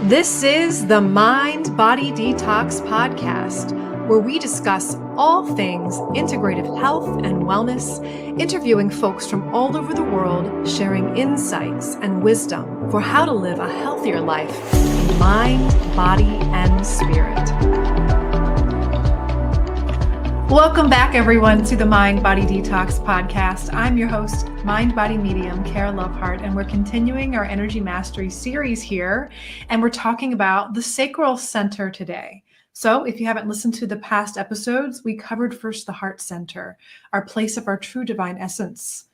This is the Mind Body Detox Podcast, where we discuss all things integrative health and wellness, interviewing folks from all over the world, sharing insights and wisdom for how to live a healthier life in mind, body, and spirit. Welcome back, everyone, to the Mind Body Detox Podcast. I'm your host, Mind Body Medium, Kara Lovehart, and we're continuing our Energy Mastery series here, and we're talking about the Sacral Center today. So if you haven't listened to the past episodes, we covered first the heart center, our place of our true divine essence.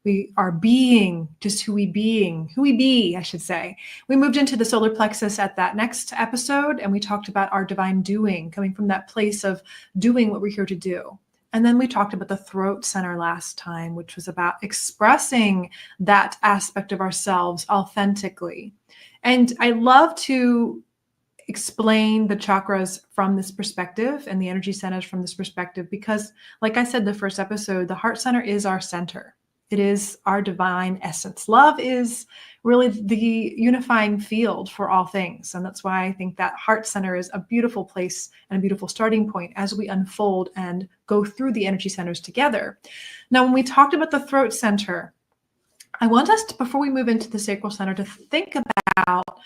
We are being, just who we be, I should say. We moved into the solar plexus at that next episode, and we talked about our divine doing, coming from that place of doing what we're here to do. And then we talked about the throat center last time, which was about expressing that aspect of ourselves authentically. And I love to explain the chakras from this perspective and the energy centers from this perspective, because like I said, the first episode, the heart center is our center. It is our divine essence. Love is really the unifying field for all things. And that's why I think that heart center is a beautiful place and a beautiful starting point as we unfold and go through the energy centers together. Now, when we talked about the throat center, I want us to, before we move into the sacral center, to think about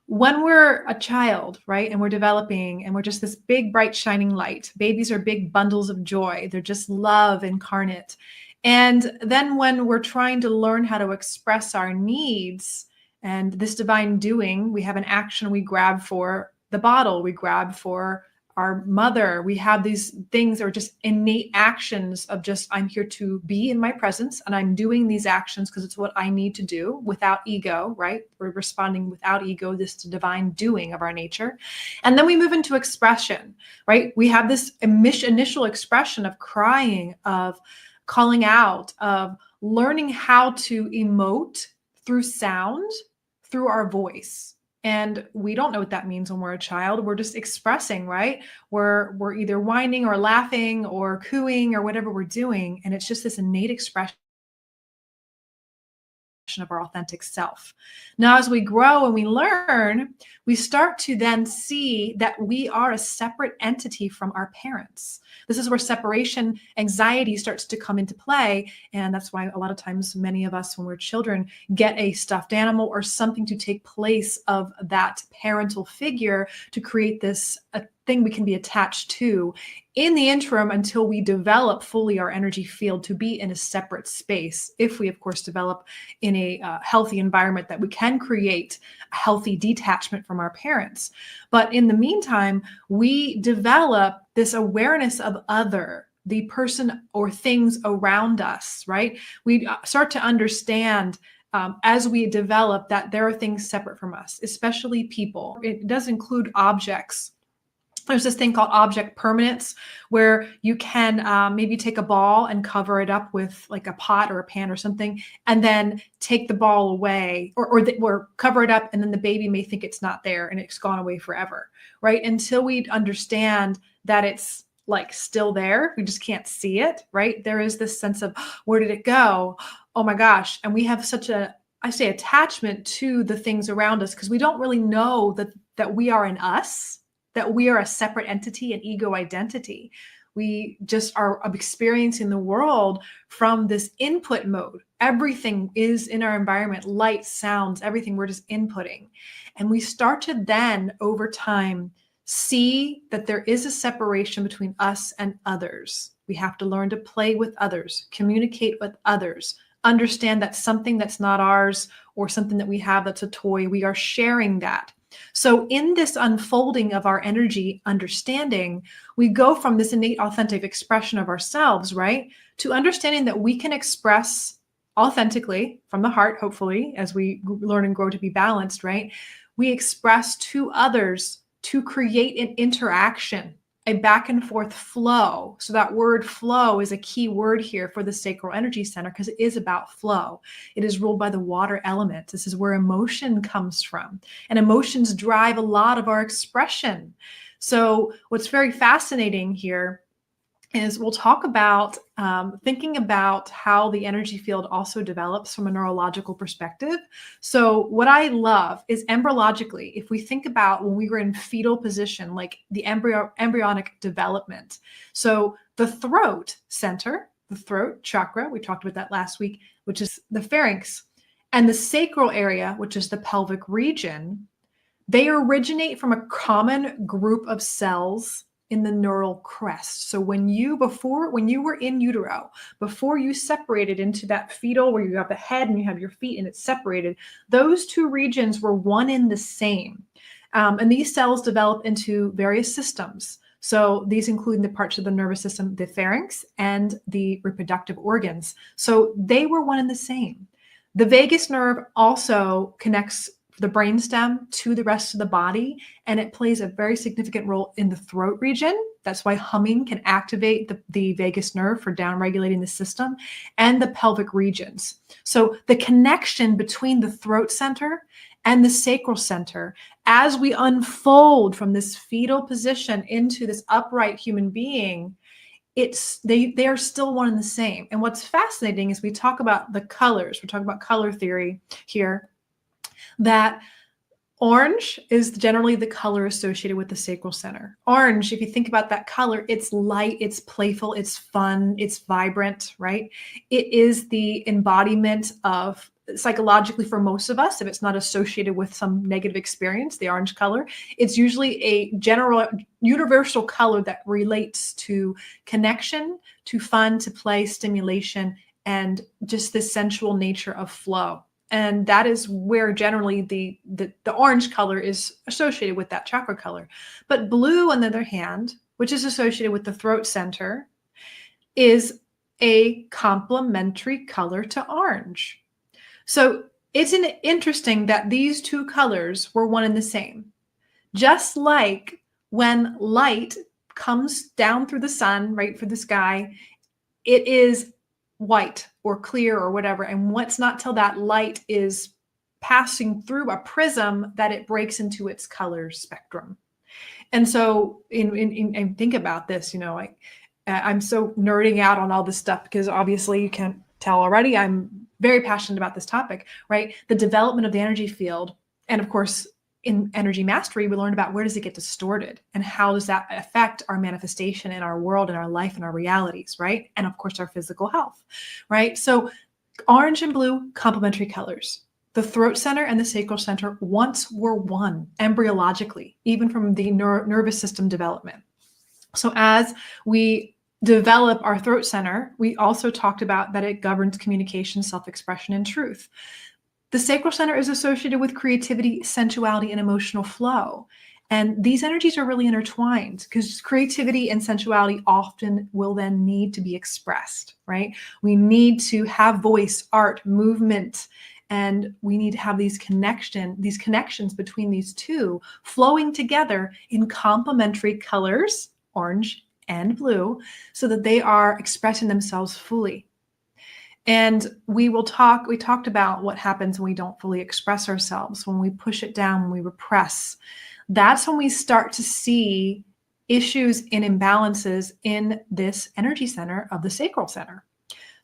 when we're a child, right? And we're developing and we're just this big, bright, shining light. Babies are big bundles of joy. They're just love incarnate. And then when we're trying to learn how to express our needs and this divine doing, we have an action we grab for the bottle, we grab for our mother. We have these things that are just innate actions of just, I'm here to be in my presence and I'm doing these actions because it's what I need to do without ego, right? We're responding without ego, this divine doing of our nature. And then we move into expression, right? We have this initial expression of crying, of calling out, of learning how to emote through sound, through our voice. And we don't know what that means when we're a child. We're just expressing, right? We're either whining or laughing or cooing or whatever we're doing. And it's just this innate expression of our authentic self. Now, as we grow and we learn, we start to then see that we are a separate entity from our parents. This is where separation anxiety starts to come into play. And that's why a lot of times many of us, when we're children, get a stuffed animal or something to take place of that parental figure to create this thing we can be attached to in the interim until we develop fully our energy field to be in a separate space. If we, of course, develop in a healthy environment that we can create a healthy detachment from our parents. But in the meantime, we develop this awareness of other, the person or things around us, right? We start to understand as we develop that there are things separate from us, especially people. It does include objects. There's this thing called object permanence, where you can maybe take a ball and cover it up with like a pot or a pan or something, and then take the ball away or cover it up, and then the baby may think it's not there and it's gone away forever, right? Until we understand that it's like still there, we just can't see it, right? There is this sense of, where did it go? Oh my gosh. And we have such attachment to the things around us because we don't really know that we are in us, that we are a separate entity, an ego identity. We just are experiencing the world from this input mode. Everything is in our environment, light, sounds, everything, we're just inputting. And we start to then, over time, see that there is a separation between us and others. We have to learn to play with others, communicate with others, understand that something that's not ours or something that we have that's a toy, we are sharing that. So in this unfolding of our energy understanding, we go from this innate authentic expression of ourselves, right, to understanding that we can express authentically from the heart, hopefully, as we learn and grow to be balanced, right? We express to others to create an interaction, a back and forth flow. So that word flow is a key word here for the sacral energy center because it is about flow. It is ruled by the water element. This is where emotion comes from. And emotions drive a lot of our expression. So what's very fascinating here is we'll talk about thinking about how the energy field also develops from a neurological perspective. So what I love is embryologically, if we think about when we were in fetal position, like the embryonic development. So the throat center, the throat chakra, we talked about that last week, which is the pharynx, and the sacral area, which is the pelvic region, they originate from a common group of cells in the neural crest. So when you were in utero, before you separated into that fetal where you have the head and you have your feet and it's separated, those two regions were one and the same. And these cells develop into various systems. So these include the parts of the nervous system, the pharynx, and the reproductive organs. So they were one and the same. The vagus nerve also connects the brainstem to the rest of the body, and it plays a very significant role in the throat region. That's why humming can activate the vagus nerve for downregulating the system, and the pelvic regions. So the connection between the throat center and the sacral center, as we unfold from this fetal position into this upright human being, they are still one and the same. And what's fascinating is we talk about the colors. We're talking about color theory here, that orange is generally the color associated with the sacral center. Orange, if you think about that color, it's light, it's playful, it's fun, it's vibrant, right? It is the embodiment of, psychologically for most of us, if it's not associated with some negative experience, the orange color, it's usually a general, universal color that relates to connection, to fun, to play, stimulation, and just the sensual nature of flow. And that is where generally the orange color is associated with that chakra color. But blue, on the other hand, which is associated with the throat center, is a complementary color to orange. So it's interesting that these two colors were one and the same. Just like when light comes down through the sun, right, for the sky, it is white or clear or whatever. And it's not till that light is passing through a prism that it breaks into its color spectrum. And so and think about this, I'm so nerding out on all this stuff because obviously you can't tell already, I'm very passionate about this topic, right? The development of the energy field. And of course, in energy mastery, we learned about where does it get distorted and how does that affect our manifestation in our world and our life and our realities, right? And of course, our physical health, right? So orange and blue, complementary colors. The throat center and the sacral center once were one embryologically, even from the nervous system development. So as we develop our throat center, we also talked about that it governs communication, self-expression, and truth. The sacral center is associated with creativity, sensuality, and emotional flow. And these energies are really intertwined because creativity and sensuality often will then need to be expressed, right? We need to have voice, art, movement, and we need to have these connections between these two flowing together in complementary colors, orange and blue, so that they are expressing themselves fully. And we talked about what happens when we don't fully express ourselves, when we push it down, when we repress. That's when we start to see issues and imbalances in this energy center of the sacral center.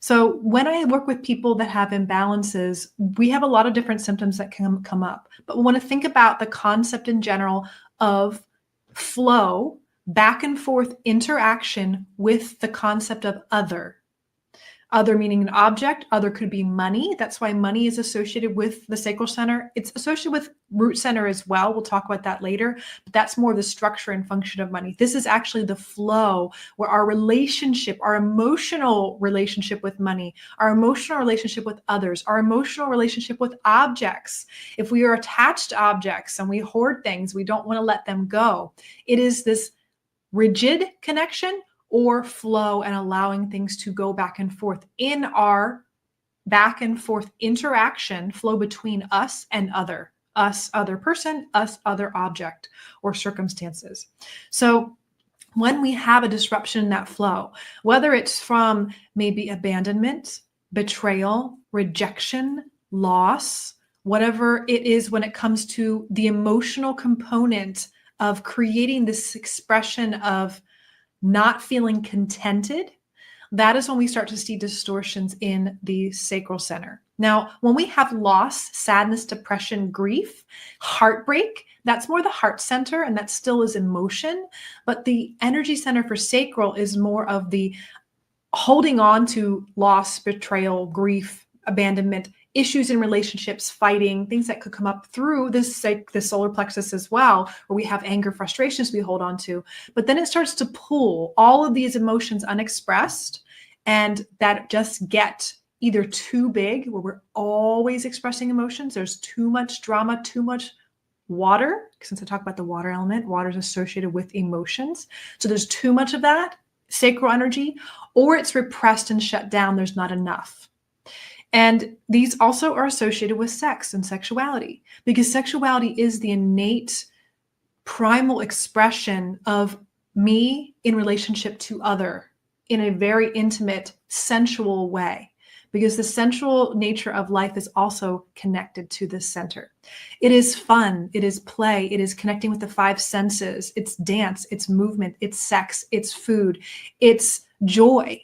So when I work with people that have imbalances, we have a lot of different symptoms that can come up. But we want to think about the concept in general of flow, back and forth interaction with the concept of other. Other meaning an object, other could be money. That's why money is associated with the sacral center. It's associated with root center as well. We'll talk about that later, but that's more the structure and function of money. This is actually the flow where our relationship, our emotional relationship with money, our emotional relationship with others, our emotional relationship with objects. If we are attached to objects and we hoard things, we don't want to let them go. It is this rigid connection or flow and allowing things to go back and forth in our back and forth interaction, flow between us and other person, us, other object or circumstances. So when we have a disruption in that flow, whether it's from maybe abandonment, betrayal, rejection, loss, whatever it is when it comes to the emotional component of creating this expression of not feeling contented, that is when we start to see distortions in the sacral center. Now, when we have loss, sadness, depression, grief, heartbreak, that's more the heart center, and that still is emotion. But the energy center for sacral is more of the holding on to loss, betrayal, grief, abandonment, issues in relationships, fighting, things that could come up through the solar plexus as well, where we have anger, frustrations we hold on to. But then it starts to pull all of these emotions unexpressed, and that just get either too big, where we're always expressing emotions. There's too much drama, too much water. Since I talk about the water element, water is associated with emotions. So there's too much of that sacral energy, or it's repressed and shut down. There's not enough. And these also are associated with sex and sexuality, because sexuality is the innate primal expression of me in relationship to other in a very intimate, sensual way, because the sensual nature of life is also connected to this center. It is fun, it is play, it is connecting with the five senses, it's dance, it's movement, it's sex, it's food, it's joy.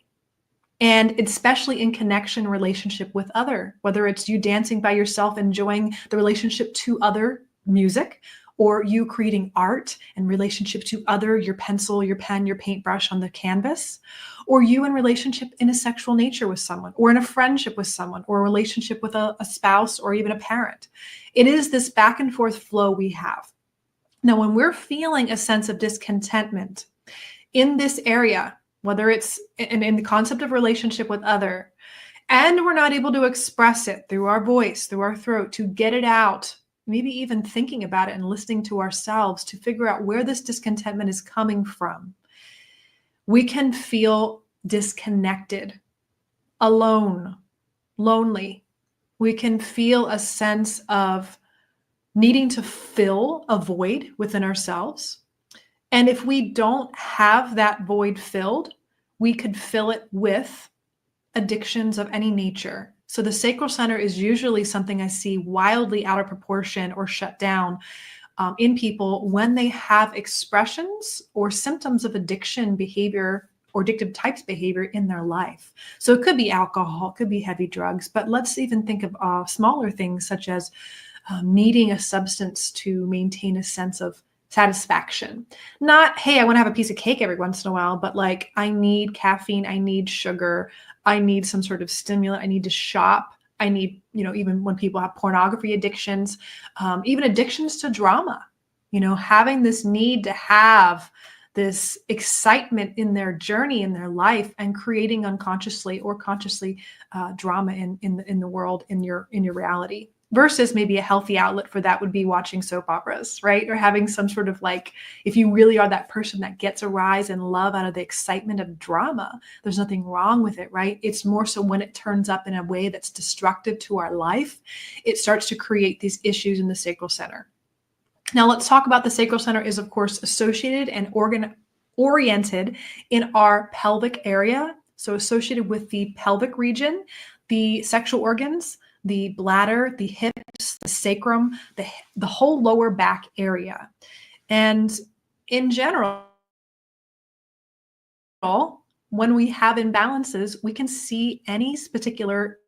And especially in connection, relationship with other, whether it's you dancing by yourself, enjoying the relationship to other music, or you creating art and relationship to other, your pencil, your pen, your paintbrush on the canvas, or you in relationship in a sexual nature with someone, or in a friendship with someone, or a relationship with a spouse, or even a parent. It is this back and forth flow we have. Now, when we're feeling a sense of discontentment in this area, whether it's in the concept of relationship with other, and we're not able to express it through our voice, through our throat, to get it out, maybe even thinking about it and listening to ourselves to figure out where this discontentment is coming from, we can feel disconnected, alone, lonely. We can feel a sense of needing to fill a void within ourselves. And if we don't have that void filled, we could fill it with addictions of any nature. So the sacral center is usually something I see wildly out of proportion or shut down in people when they have expressions or symptoms of addiction behavior or addictive types behavior in their life. So it could be alcohol, it could be heavy drugs, but let's even think of smaller things such as needing a substance to maintain a sense of satisfaction. Not, hey, I want to have a piece of cake every once in a while, but like I need caffeine, I need sugar, I need some sort of stimulant, I need to shop, I need, even when people have pornography addictions, even addictions to drama, having this need to have this excitement in their journey, in their life, and creating unconsciously or consciously drama in the world, in your reality. Versus maybe a healthy outlet for that would be watching soap operas, right? Or having some sort of if you really are that person that gets a rise and love out of the excitement of drama, there's nothing wrong with it, right? It's more so when it turns up in a way that's destructive to our life, it starts to create these issues in the sacral center. Now let's talk about the sacral center is of course associated and oriented in our pelvic area. So associated with the pelvic region, the sexual organs, the bladder, the hips, the sacrum, the whole lower back area. And in general, when we have imbalances, we can see any particular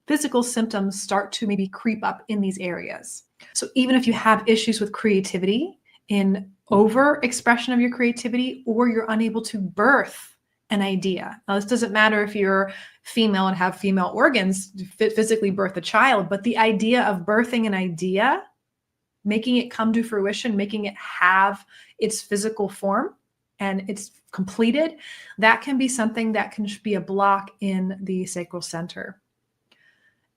physical symptoms start to maybe creep up in these areas. So even if you have issues with creativity, in over expression of your creativity, or you're unable to birth an idea. Now, this doesn't matter if you're female and have female organs to physically birth a child, but the idea of birthing an idea, making it come to fruition, making it have its physical form and it's completed, that can be something that can be a block in the sacral center.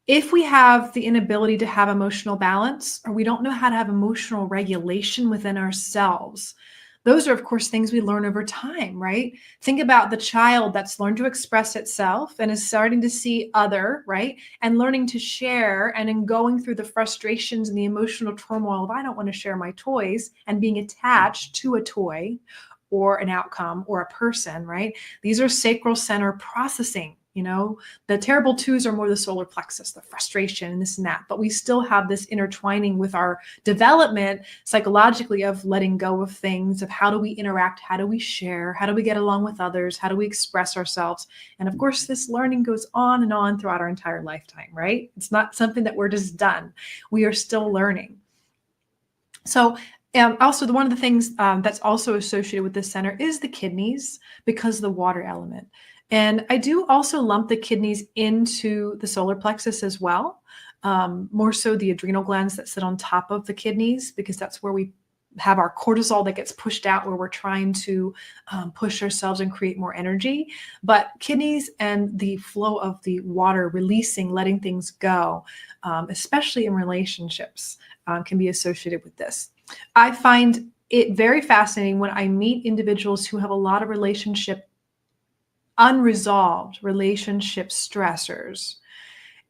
If we have the inability to have emotional balance, or we don't know how to have emotional regulation within ourselves, those are, of course, things we learn over time, right? Think about the child that's learned to express itself and is starting to see other, right? And learning to share, and in going through the frustrations and the emotional turmoil of, I don't want to share my toys, and being attached to a toy or an outcome or a person, right? These are sacral center processing The terrible twos are more the solar plexus, the frustration and this and that, but we still have this intertwining with our development psychologically of letting go of things, of how do we interact, how do we share, how do we get along with others, how do we express ourselves. And of course, this learning goes on and on throughout our entire lifetime, right? It's not something that we're just done. We are still learning. So also, one of the things that's also associated with this center is the kidneys, because of the water element. And I do also lump the kidneys into the solar plexus as well, more so the adrenal glands that sit on top of the kidneys, because that's where we have our cortisol that gets pushed out, where we're trying to push ourselves and create more energy. But kidneys and the flow of the water releasing, letting things go, especially in relationships, can be associated with this. I find it very fascinating when I meet individuals who have a lot of unresolved relationship stressors.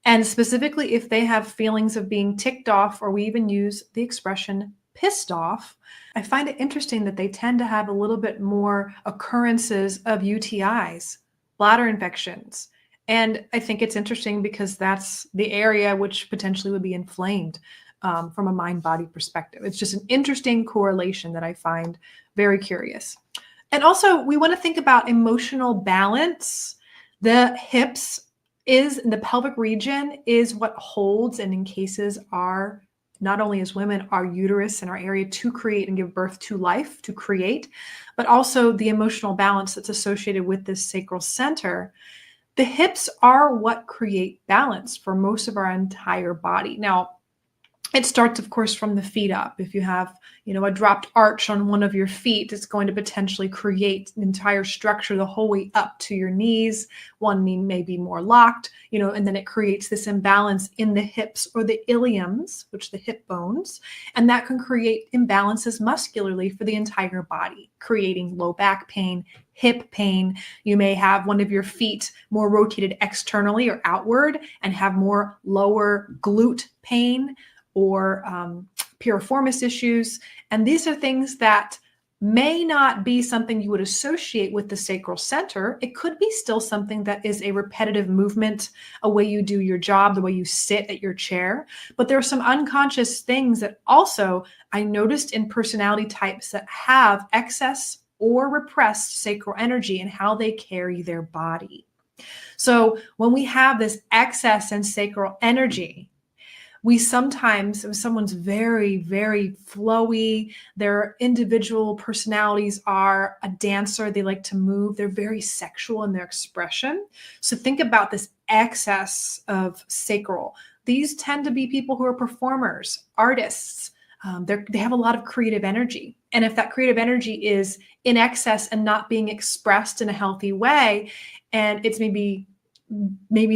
And specifically, if they have feelings of being ticked off, or we even use the expression pissed off, I find it interesting that they tend to have a little bit more occurrences of UTIs, bladder infections. And I think it's interesting because that's the area which potentially would be inflamed from a mind-body perspective. It's just an interesting correlation that I find very curious. And also, we want to think about emotional balance. The hips the pelvic region is what holds and encases our, not only as women, our uterus and our area to create and give birth to life, to create, but also the emotional balance that's associated with this sacral center. The hips are what create balance for most of our entire body. Now, it starts, of course, from the feet up. If you have, a dropped arch on one of your feet, it's going to potentially create an entire structure the whole way up to your knees. One knee may be more locked, and then it creates this imbalance in the hips or the iliums, which are the hip bones, and that can create imbalances muscularly for the entire body, creating low back pain, hip pain. You may have one of your feet more rotated externally or outward and have more lower glute pain, or piriformis issues. And these are things that may not be something you would associate with the sacral center. It could be still something that is a repetitive movement, a way you do your job, the way you sit at your chair. But there are some unconscious things that also I noticed in personality types that have excess or repressed sacral energy and how they carry their body. So when we have this excess in sacral energy, we sometimes, if someone's very, very flowy, their individual personalities are a dancer, they like to move, they're very sexual in their expression. So think about this excess of sacral. These tend to be people who are performers, artists. They have a lot of creative energy. And if that creative energy is in excess and not being expressed in a healthy way, and it's maybe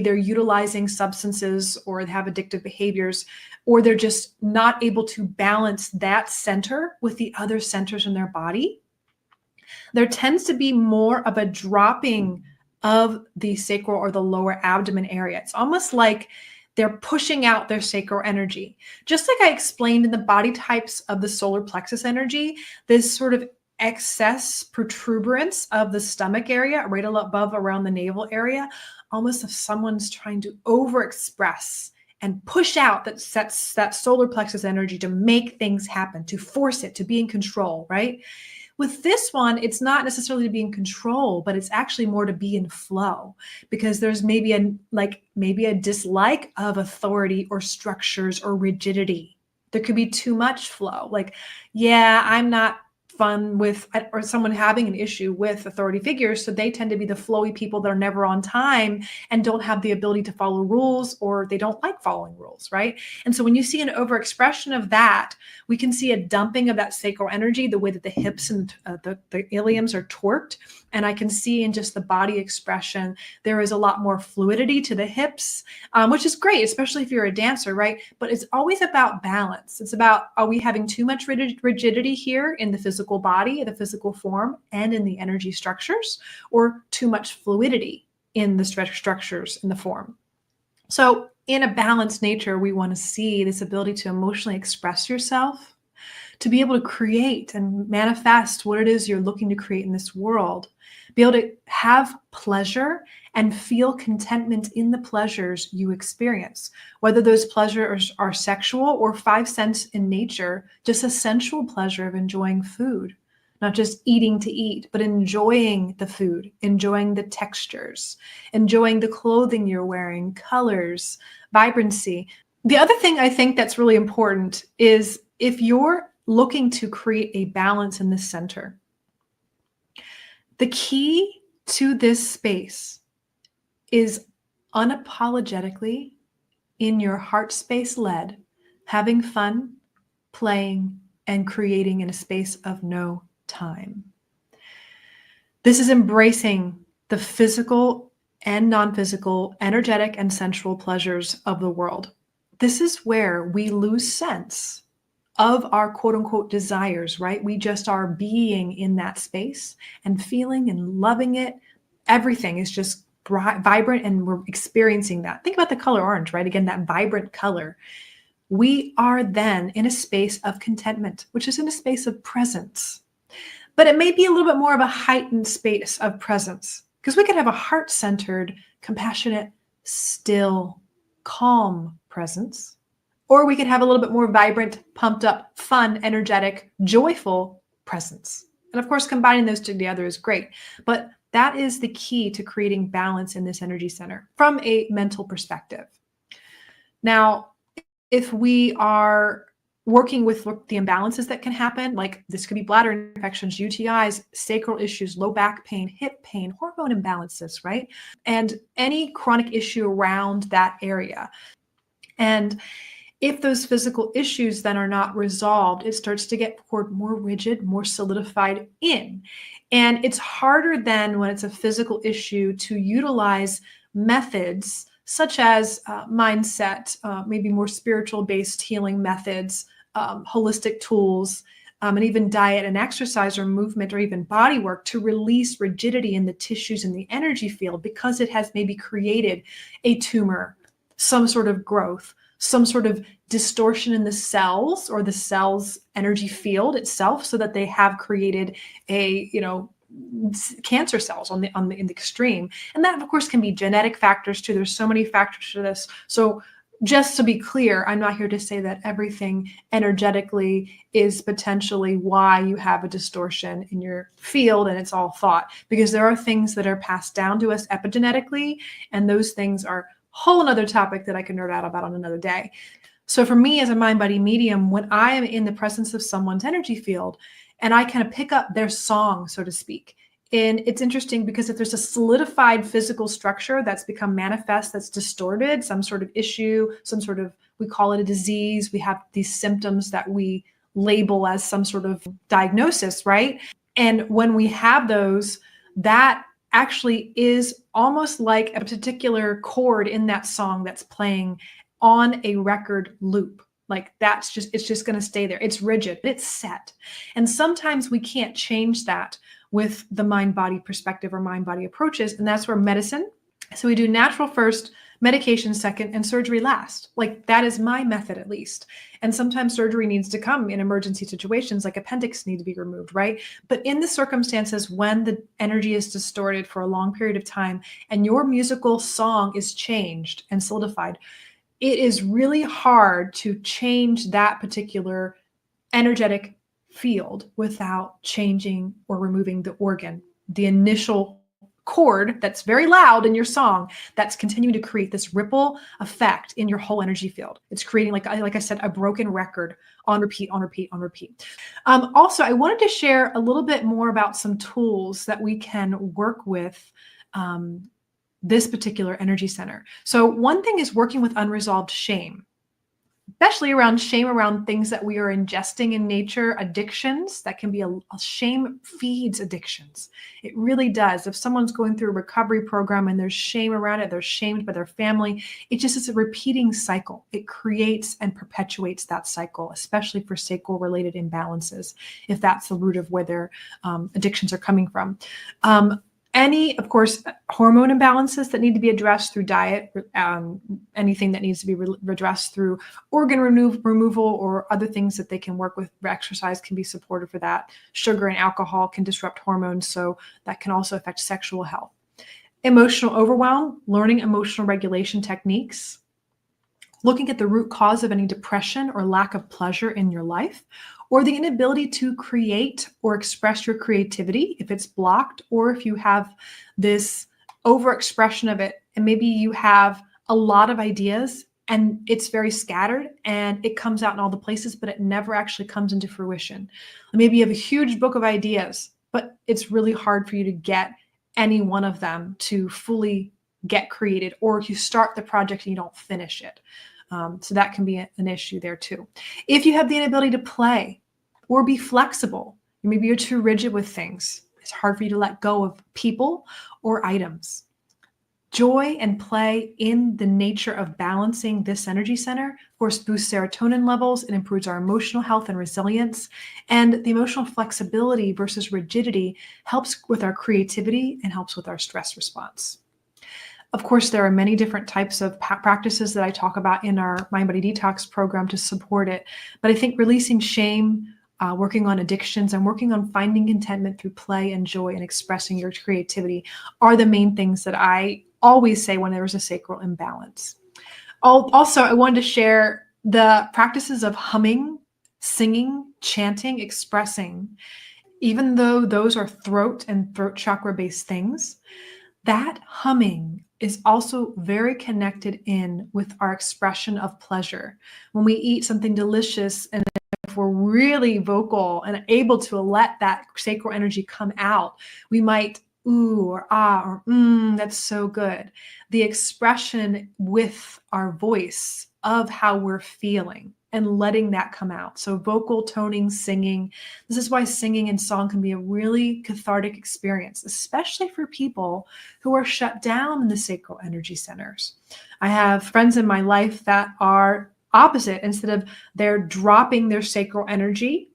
they're utilizing substances or they have addictive behaviors, or they're just not able to balance that center with the other centers in their body, there tends to be more of a dropping of the sacral or the lower abdomen area. It's almost like they're pushing out their sacral energy. Just like I explained in the body types of the solar plexus energy, this sort of excess protuberance of the stomach area right above around the navel area, almost if someone's trying to overexpress and push out that solar plexus energy to make things happen, to force it, to be in control, right? With this one, it's not necessarily to be in control, but it's actually more to be in flow, because there's maybe a dislike of authority or structures or rigidity. There could be too much flow. I'm not fun with, or someone having an issue with authority figures. So they tend to be the flowy people that are never on time and don't have the ability to follow rules, or they don't like following rules, right? And so when you see an overexpression of that, we can see a dumping of that sacral energy, the way that the hips and the iliums are torqued. And I can see in just the body expression, there is a lot more fluidity to the hips, which is great, especially if you're a dancer, right? But it's always about balance. It's about, are we having too much rigidity here in the physical body, the physical form, and in the energy structures, or too much fluidity in the structures in the form? So in a balanced nature, we want to see this ability to emotionally express yourself, to be able to create and manifest what it is you're looking to create in this world. be able to have pleasure and feel contentment in the pleasures you experience, whether those pleasures are sexual or 5 sense in nature, just a sensual pleasure of enjoying food, not just eating to eat, but enjoying the food, enjoying the textures, enjoying the clothing you're wearing, colors, vibrancy. The other thing I think that's really important is if you're looking to create a balance in the center, the key to this space is unapologetically in your heart space led, having fun, playing, and creating in a space of no time. This is embracing the physical and non-physical, energetic and sensual pleasures of the world. This is where we lose sense of our quote unquote desires, right? We just are being in that space and feeling and loving it. Everything is just vibrant and we're experiencing that. Think about the color orange, right? Again, that vibrant color. We are then in a space of contentment, which is in a space of presence. But it may be a little bit more of a heightened space of presence because we could have a heart-centered, compassionate, still, calm presence. Or we could have a little bit more vibrant, pumped up, fun, energetic, joyful presence. And of course, combining those two together is great. But that is the key to creating balance in this energy center from a mental perspective. Now, if we are working with the imbalances that can happen, like this could be bladder infections, UTIs, sacral issues, low back pain, hip pain, hormone imbalances, right? And any chronic issue around that area. And if those physical issues then are not resolved, it starts to get poured more rigid, more solidified in. And it's harder then when it's a physical issue to utilize methods such as mindset, maybe more spiritual-based healing methods, holistic tools, and even diet and exercise or movement or even body work to release rigidity in the tissues in the energy field because it has maybe created a tumor, some sort of growth, some sort of distortion in the cells or the cell's energy field itself, so that they have created a, cancer cells in the extreme. And that of course can be genetic factors too. There's so many factors to this. So just to be clear, I'm not here to say that everything energetically is potentially why you have a distortion in your field and it's all thought, because there are things that are passed down to us epigenetically, and those things are whole another topic that I can nerd out about on another day. So for me as a mind body medium, when I am in the presence of someone's energy field and I kind of pick up their song, so to speak, and it's interesting because if there's a solidified physical structure that's become manifest, that's distorted, some sort of issue, some sort of, we call it a disease, we have these symptoms that we label as some sort of diagnosis, right? And when we have those, that actually is almost like a particular chord in that song that's playing on a record loop. Like it's just going to stay there. It's rigid, it's set. And sometimes we can't change that with the mind-body perspective or mind-body approaches. And that's where medicine. So we do natural first, medication second, and surgery last. Like that is my method at least. And sometimes surgery needs to come in emergency situations, like appendix need to be removed, right? But in the circumstances when the energy is distorted for a long period of time and your musical song is changed and solidified, it is really hard to change that particular energetic field without changing or removing the organ, the initial chord that's very loud in your song that's continuing to create this ripple effect in your whole energy field. It's creating, like I said, a broken record on repeat, on repeat, on repeat. Also, I wanted to share a little bit more about some tools that we can work with this particular energy center. So one thing is working with unresolved shame, especially around shame around things that we are ingesting in nature, addictions. That can be a shame feeds addictions. It really does. If someone's going through a recovery program and there's shame around it, they're shamed by their family, it just is a repeating cycle. It creates and perpetuates that cycle, especially for sacral related imbalances, if that's the root of where their addictions are coming from. Any, of course, hormone imbalances that need to be addressed through diet, anything that needs to be addressed through organ removal or other things that they can work with. Exercise can be supportive for that. Sugar and alcohol can disrupt hormones, so that can also affect sexual health. Emotional overwhelm, learning emotional regulation techniques, looking at the root cause of any depression or lack of pleasure in your life, or the inability to create or express your creativity if it's blocked, or if you have this overexpression of it and maybe you have a lot of ideas and it's very scattered and it comes out in all the places, but it never actually comes into fruition. Maybe you have a huge book of ideas, but it's really hard for you to get any one of them to fully get created, or if you start the project and you don't finish it. So that can be an issue there too. If you have the inability to play or be flexible, maybe you're too rigid with things. It's hard for you to let go of people or items. Joy and play in the nature of balancing this energy center, of course, boosts serotonin levels. It improves our emotional health and resilience. And the emotional flexibility versus rigidity helps with our creativity and helps with our stress response. Of course, there are many different types of practices that I talk about in our Mind Body Detox program to support it. But I think releasing shame, working on addictions, and working on finding contentment through play and joy and expressing your creativity are the main things that I always say when there's a sacral imbalance. Also, I wanted to share the practices of humming, singing, chanting, expressing. Even though those are throat and throat chakra based things, that humming is also very connected in with our expression of pleasure. When we eat something delicious, and if we're really vocal and able to let that sacral energy come out, we might ooh or ah or that's so good. The expression with our voice of how we're feeling and letting that come out. So vocal toning, singing. This is why singing and song can be a really cathartic experience, especially for people who are shut down in the sacral energy centers. I have friends in my life that are opposite. Instead of they're dropping their sacral energy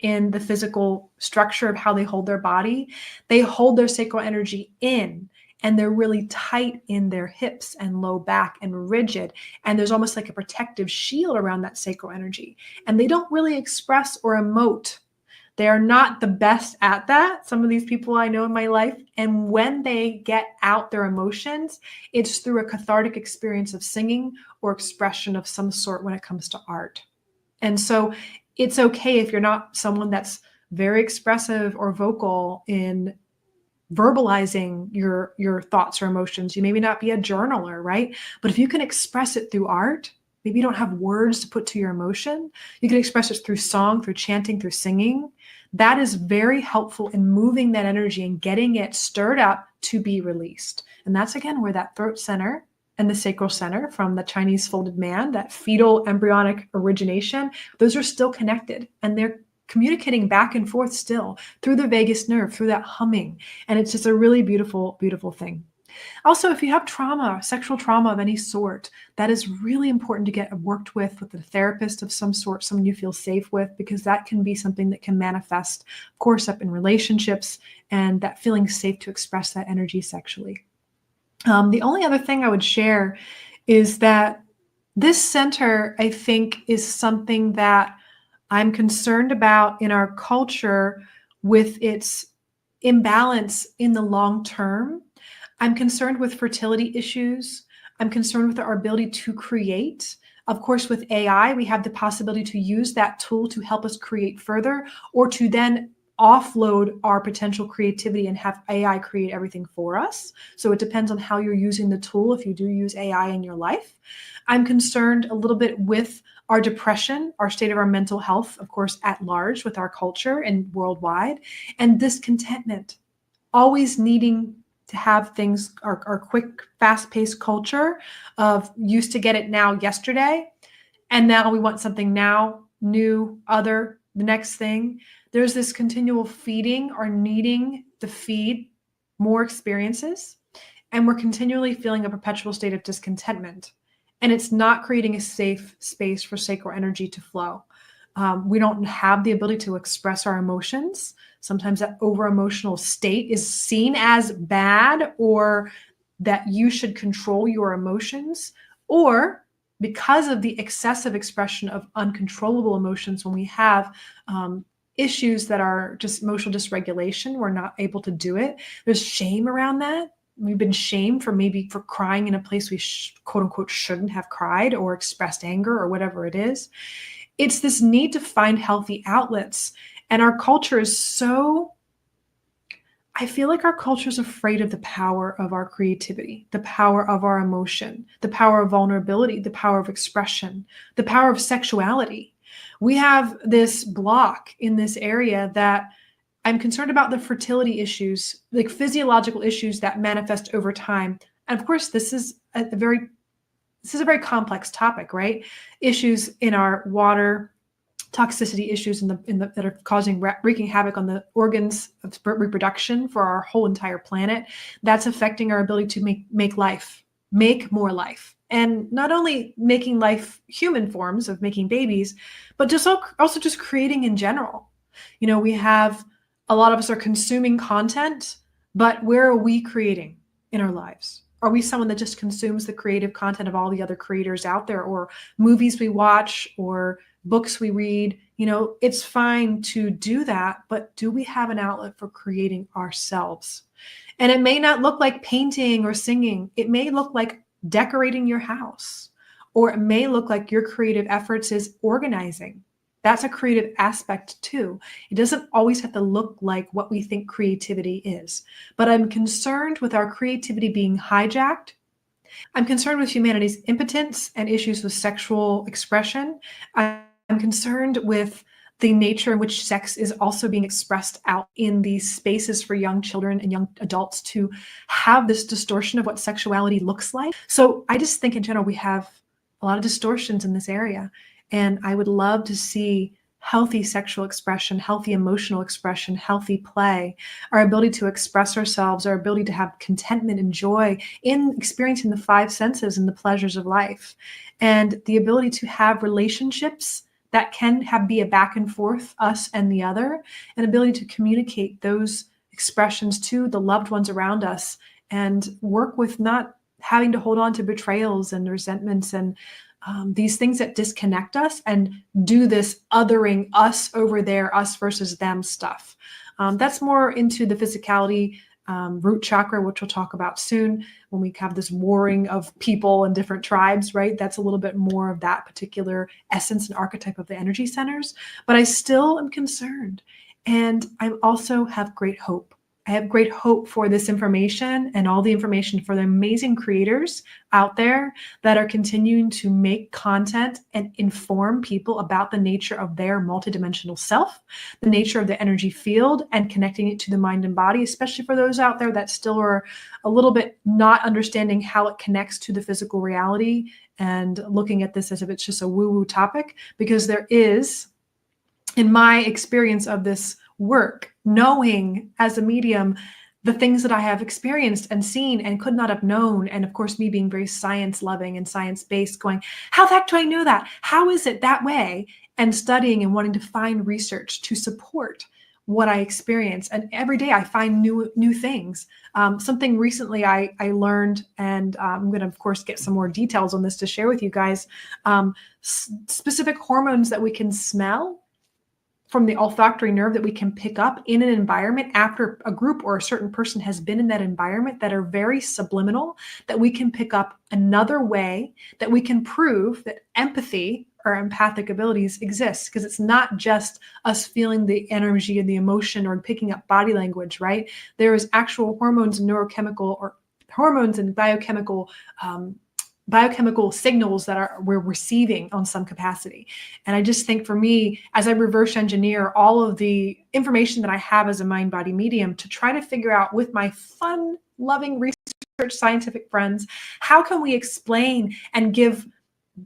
in the physical structure of how they hold their body, they hold their sacral energy in, and they're really tight in their hips and low back and rigid. And there's almost like a protective shield around that sacral energy. And they don't really express or emote. They are not the best at that. Some of these people I know in my life. And when they get out their emotions, it's through a cathartic experience of singing or expression of some sort when it comes to art. And so it's okay if you're not someone that's very expressive or vocal in verbalizing your thoughts or emotions. You maybe not be a journaler, right? But if you can express it through art, maybe you don't have words to put to your emotion, you can express it through song, through chanting, through singing. That is very helpful in moving that energy and getting it stirred up to be released. And that's, again, where that throat center and the sacral center from the Chinese folded man, that fetal embryonic origination, those are still connected, and they're communicating back and forth still through the vagus nerve, through that humming. And it's just a really beautiful, beautiful thing. Also, if you have trauma, sexual trauma of any sort, that is really important to get worked with a therapist of some sort, someone you feel safe with, because that can be something that can manifest, of course, up in relationships, and that feeling safe to express that energy sexually. The only other thing I would share is that this center, I think, is something that I'm concerned about in our culture with its imbalance in the long term. I'm concerned with fertility issues. I'm concerned with our ability to create. Of course, with AI, we have the possibility to use that tool to help us create further, or to then offload our potential creativity and have AI create everything for us. So it depends on how you're using the tool, if you do use AI in your life. I'm concerned a little bit with our depression, our state of our mental health, of course, at large with our culture and worldwide, and discontentment, always needing to have things, our quick, fast-paced culture of used to get it now, yesterday, and now we want something now, new, other, the next thing. There's this continual feeding or needing to feed more experiences, and we're continually feeling a perpetual state of discontentment. And it's not creating a safe space for sacral energy to flow. We don't have the ability to express our emotions. Sometimes that over emotional state is seen as bad, or that you should control your emotions, or because of the excessive expression of uncontrollable emotions, when we have issues that are just emotional dysregulation, we're not able to do it. There's shame around that. We've been shamed for crying in a place we quote unquote shouldn't have cried, or expressed anger, or whatever it is. It's this need to find healthy outlets. And our culture is I feel like our culture is afraid of the power of our creativity, the power of our emotion, the power of vulnerability, the power of expression, the power of sexuality. We have this block in this area that I'm concerned about, the fertility issues, like physiological issues that manifest over time. And of course, this is a very complex topic, right? Issues in our water, toxicity issues that are wreaking havoc on the organs of reproduction for our whole entire planet. That's affecting our ability to make more life. And not only making life human forms of making babies, but just also just creating in general. We have, a lot of us are consuming content, but where are we creating in our lives? Are we someone that just consumes the creative content of all the other creators out there, or movies we watch, or books we read? It's fine to do that, but do we have an outlet for creating ourselves? And it may not look like painting or singing. It may look like decorating your house, or it may look like your creative efforts is organizing. That's a creative aspect too. It doesn't always have to look like what we think creativity is. But I'm concerned with our creativity being hijacked. I'm concerned with humanity's impotence and issues with sexual expression. I'm concerned with the nature in which sex is also being expressed out in these spaces for young children and young adults to have this distortion of what sexuality looks like. So I just think in general, we have a lot of distortions in this area. And I would love to see healthy sexual expression, healthy emotional expression, healthy play, our ability to express ourselves, our ability to have contentment and joy in experiencing the five senses and the pleasures of life, and the ability to have relationships that can be a back and forth, us and the other, and ability to communicate those expressions to the loved ones around us, and work with not having to hold on to betrayals and resentments and these things that disconnect us, and do this othering, us over there, us versus them stuff. That's more into the physicality, root chakra, which we'll talk about soon when we have this warring of people and different tribes, right? That's a little bit more of that particular essence and archetype of the energy centers. But I still am concerned. And I also have great hope. I have great hope for this information and all the information for the amazing creators out there that are continuing to make content and inform people about the nature of their multidimensional self, the nature of the energy field, and connecting it to the mind and body, especially for those out there that still are a little bit not understanding how it connects to the physical reality and looking at this as if it's just a woo-woo topic, because there is, in my experience of this work, knowing as a medium the things that I have experienced and seen and could not have known. And of course, me being very science loving and science based, going, how the heck do I know that? How is it that way? And studying and wanting to find research to support what I experience. And every day I find new things. Something recently I learned, and I'm going to, of course, get some more details on this to share with you guys, specific hormones that we can smell from the olfactory nerve that we can pick up in an environment after a group or a certain person has been in that environment, that are very subliminal, that we can pick up another way, that we can prove that empathy or empathic abilities exist, because it's not just us feeling the energy and the emotion or picking up body language, right? There is actual hormones and neurochemical, or hormones and biochemical signals that we're receiving on some capacity. And I just think for me, as I reverse engineer all of the information that I have as a mind body medium, to try to figure out with my fun, loving research scientific friends, how can we explain and give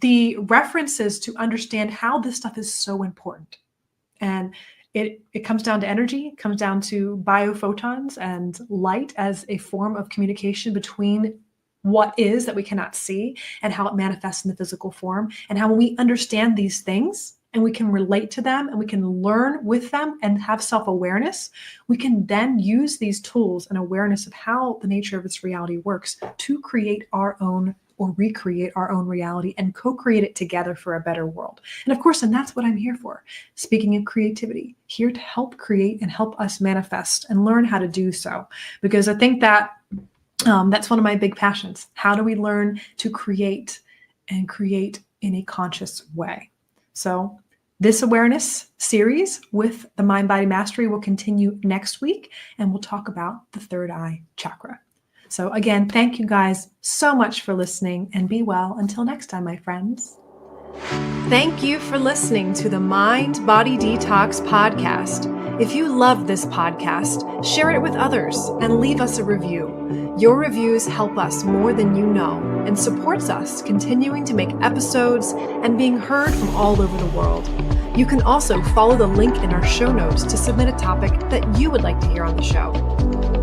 the references to understand how this stuff is so important. And it comes down to energy, it comes down to biophotons and light as a form of communication between what is that we cannot see, and how it manifests in the physical form, and how when we understand these things, and we can relate to them and we can learn with them and have self-awareness, we can then use these tools and awareness of how the nature of this reality works to create our own or recreate our own reality and co-create it together for a better world. And of course, and that's what I'm here for. Speaking of creativity, here to help create and help us manifest and learn how to do so. Because I think that that's one of my big passions. How do we learn to create and create in a conscious way? So this awareness series with the Mind Body Mastery will continue next week, and we'll talk about the third eye chakra. So again, thank you guys so much for listening, and be well until next time, my friends. Thank you for listening to the Mind Body Detox Podcast. If you love this podcast, share it with others and leave us a review. Your reviews help us more than you know and supports us continuing to make episodes and being heard from all over the world. You can also follow the link in our show notes to submit a topic that you would like to hear on the show.